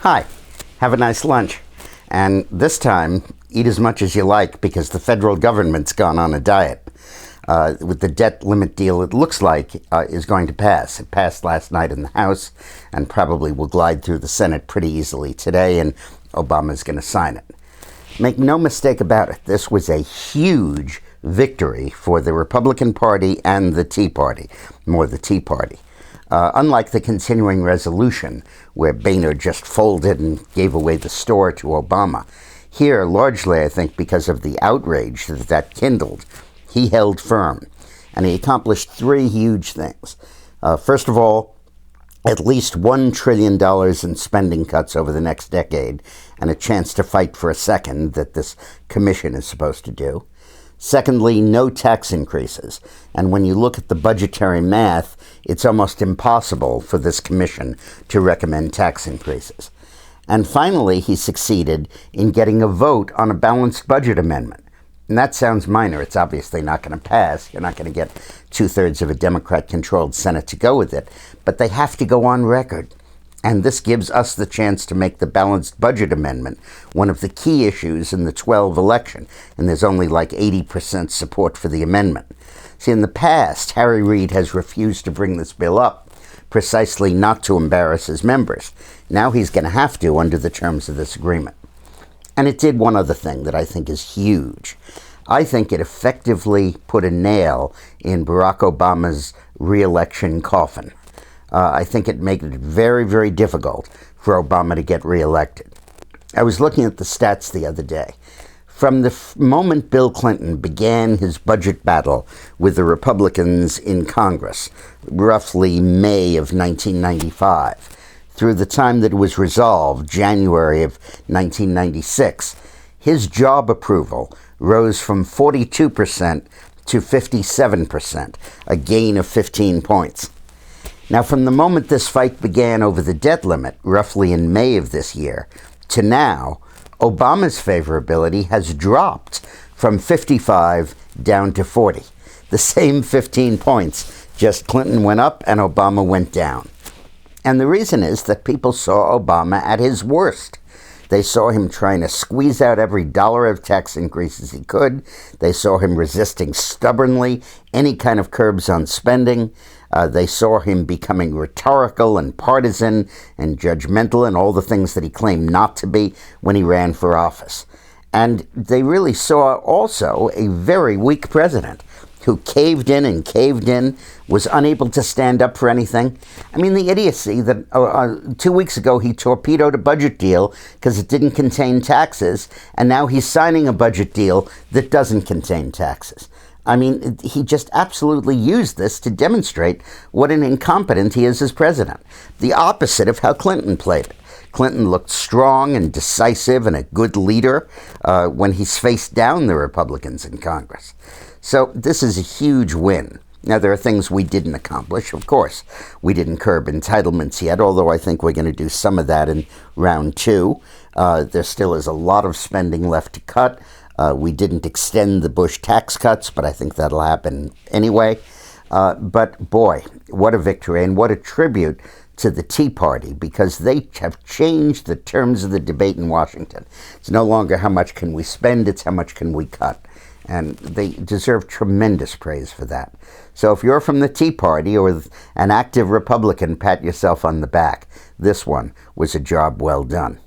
Hi, have a nice lunch. And this time, eat as much as you like because the federal government's gone on a diet. With the debt limit deal, it looks like is going to pass. It passed last night in the House and probably will glide through the Senate pretty easily today, and Obama's going to sign it. Make no mistake about it, this was a huge victory for the Republican Party and the Tea Party, more the Tea Party. Unlike the continuing resolution, where Boehner just folded and gave away the store to Obama, here, largely, I think, because of the outrage that kindled, he held firm. And he accomplished three huge things. First of all, at least $1 trillion in spending cuts over the next decade, and a chance to fight for a second that this commission is supposed to do. Secondly, no tax increases. And when you look at the budgetary math, it's almost impossible for this commission to recommend tax increases. And finally, he succeeded in getting a vote on a balanced budget amendment. And that sounds minor. It's obviously not going to pass. You're not going to get 2/3 of a Democrat-controlled Senate to go with it. But they have to go on record. And this gives us the chance to make the balanced budget amendment one of the key issues in the 2012 election. And there's only like 80% support for the amendment. See, in the past, Harry Reid has refused to bring this bill up, precisely not to embarrass his members. Now he's going to have to under the terms of this agreement. And it did one other thing that I think is huge. I think it effectively put a nail in Barack Obama's re-election coffin. I think it made it very, very difficult for Obama to get reelected. I was looking at the stats the other day. From the moment Bill Clinton began his budget battle with the Republicans in Congress, roughly May of 1995, through the time that it was resolved, January of 1996, his job approval rose from 42% to 57%, a gain of 15 points. Now, from the moment this fight began over the debt limit, roughly in May of this year, to now, Obama's favorability has dropped from 55 down to 40. The same 15 points, just Clinton went up and Obama went down. And the reason is that people saw Obama at his worst. They saw him trying to squeeze out every dollar of tax increases he could. They saw him resisting stubbornly any kind of curbs on spending. They saw him becoming rhetorical and partisan and judgmental and all the things that he claimed not to be when he ran for office. And they really saw also a very weak president who caved in, was unable to stand up for anything. I mean, the idiocy that 2 weeks ago he torpedoed a budget deal because it didn't contain taxes, and now he's signing a budget deal that doesn't contain taxes. I mean, he just absolutely used this to demonstrate what an incompetent he is as president. The opposite of how Clinton played it. Clinton looked strong and decisive and a good leader when he's faced down the Republicans in Congress. So this is a huge win. Now, there are things we didn't accomplish, of course. We didn't curb entitlements yet, although I think we're going to do some of that in round two. There still is a lot of spending left to cut. We didn't extend the Bush tax cuts, but I think that'll happen anyway. But boy, what a victory and what a tribute to the Tea Party, because they have changed the terms of the debate in Washington. It's no longer how much can we spend, it's how much can we cut. And they deserve tremendous praise for that. So if you're from the Tea Party or an active Republican, pat yourself on the back. This one was a job well done.